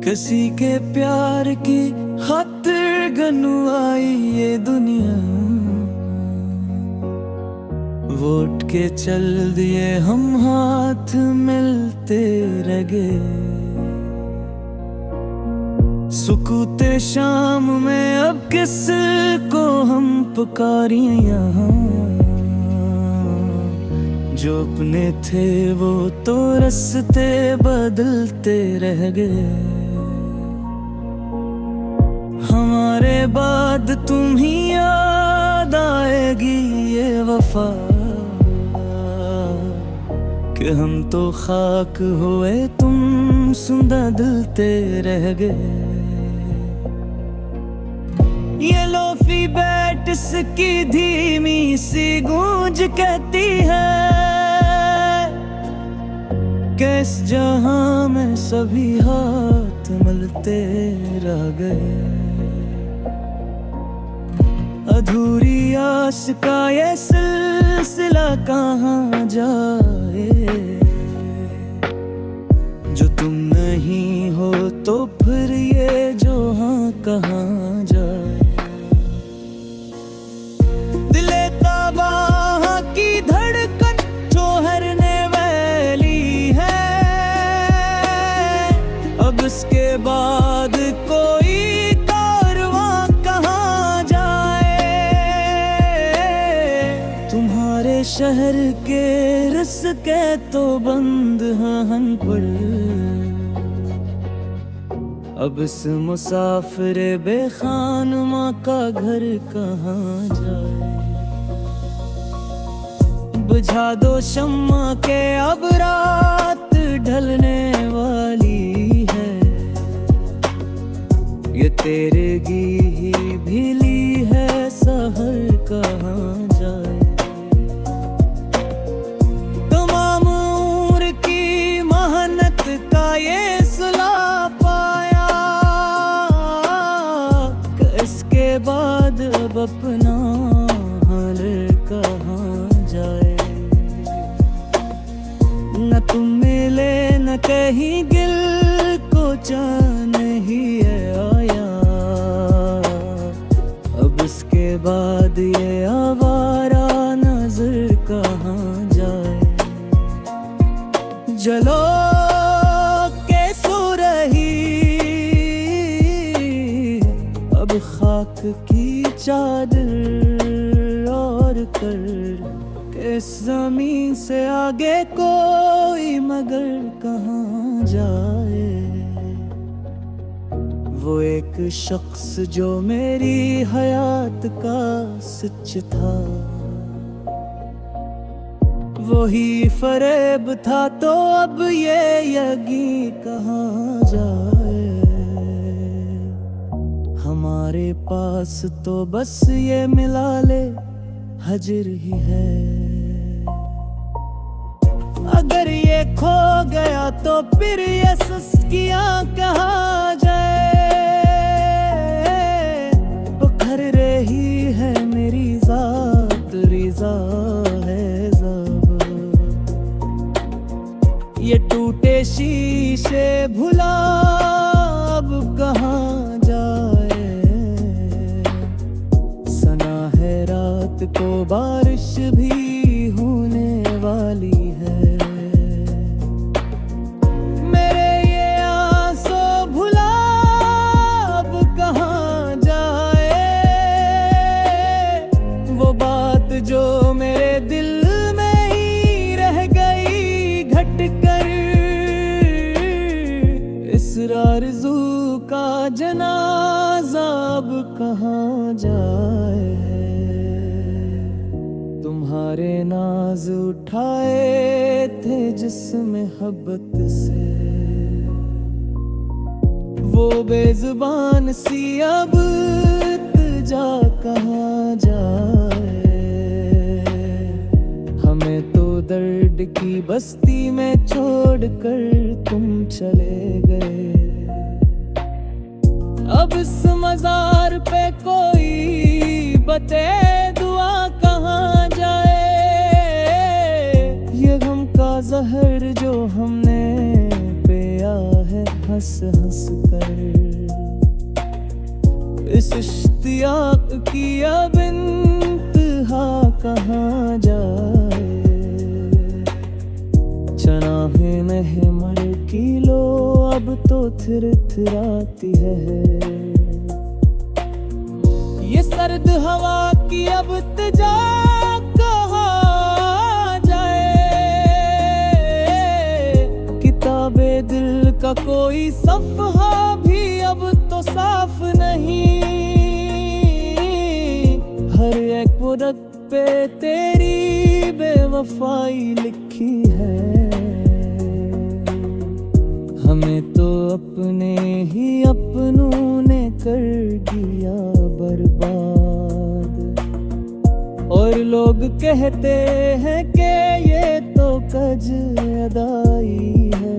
किसी के प्यार की खातिर गनु आई ये दुनिया, वोट के चल दिए हम हाथ मिलते रह गए। सुकूते शाम में अब किस को हम पुकारिए यहाँ, जो अपने थे वो तो रास्ते बदलते रह गए। हमारे बाद तुम ही याद आएगी ये वफा, कि हम तो खाक हुए तुम सुंदलते रह गए। ये लोफी बैट इसकी धीमी सी गूंज कहती है कि इस जहां में सभी हाथ मिलते रह गए। अधूरी आस का ये सिलसिला कहाँ जाए, जो तुम नहीं हो तो फिर ये जहां कहाँ जाए। दिले ताबाह की धड़कन ठोहरने वाली है, अब इसके बाद कोई कारवां कहाँ जाए। तुम्हारे शहर के रिस्के तो बंद हैं पर, अब इस मुसाफिर बेखानमा का घर कहाँ जाए। बुझा दो शम्मा के अब रात ढलने वाली है, ये तेरे ही भीली है सहर कहाँ जाए। तमाम उम्र की मेहनत का ये सिला पाया, कि इसके बाद अब अपना हाल कहाँ जाए। न तुम मिले न कहीं गिल को जान ही आया, अब इसके बाद ये आवारा नजर कहाँ जाए। जलो के सो रही अब खाक की चादर और कर, इस ज़मीन से आगे कोई मगर कहाँ जाए। वो एक शख्स जो मेरी हयात का सच था, वही फरेब था तो अब ये यगी कहाँ जाए। हमारे पास तो बस ये मिला ले हजर ही है, अगर ये खो गया तो फिर ये सस्कियां कहाँ जाए। बखर रही है मेरी जात रिजा है ज़ब, ये टूटे शीशे भुला अब कहाँ जाए। सना है रात को बारिश भी होने वाली है, जो मेरे दिल में ही रह गई घट कर। इस आरज़ू का जनाज़ा अब कहाँ जाए। तुम्हारे नाज उठाए थे जिसमें मोहब्बत से, वो बेजुबान सी अब जा कहाँ जाए। हमें तो दर्द की बस्ती में छोड़कर तुम चले गए, अब इस मजार पे कोई बते दुआ कहाँ जाए। ये गम का जहर जो हमने पिया है हंस हंस कर। इस इश्तियाक की अब इंतहा कहाँ जाए, चनाहे महमर की लो अब तो थिरथिराती है। ये सर्द हवा की अब तिजा कहाँ जाए, किताबे दिल का कोई सफ़हा भी अब तो साफ नहीं। हर एक पुरख पे तेरी बेवफाई लिखी है। हमें तो अपने ही अपनों ने कर दिया बर्बाद, और लोग कहते हैं कि ये तो कज अदाई है।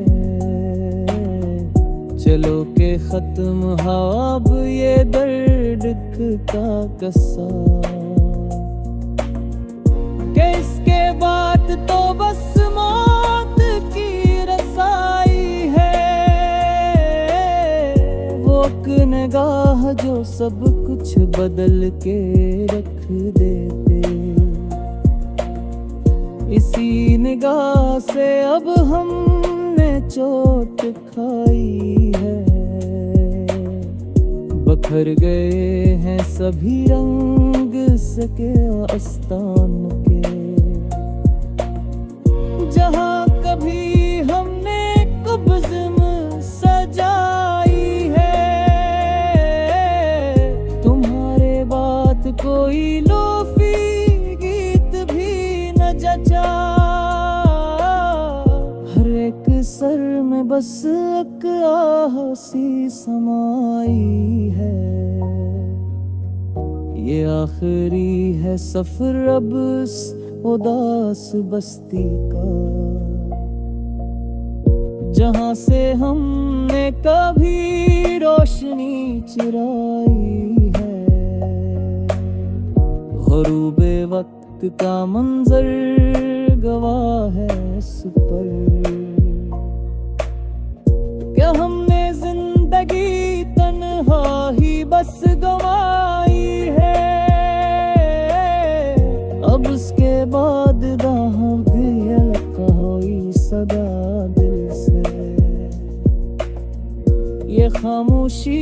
चलो के खत्म अब ये दर्द का कस्सा, कि इसके बाद तो बस मौत की रसाई है। वो एक निगाह जो सब कुछ बदल के रख देते, इसी निगाह से अब हमने चोट खाई है। बखर गए हैं सभी रंग सके आस्तान के, जहाँ कभी हमने कुब्ज़ में सजाई है। तुम्हारे बात कोई लोफी गीत भी न जचा, हर एक सर में बस एक आह सी समाई है। ये आखिरी है सफर अब इस उदास बस्ती का, जहाँ से हमने कभी रोशनी चुराई है। ग़ुरूबे वक्त का मंजर गवाह है उस पर, क्या हमने जिंदगी तन्हा ही बस गवाई है। अब उसके बाद दाह भी अलका हुई सदा दिल से, ये खामोशी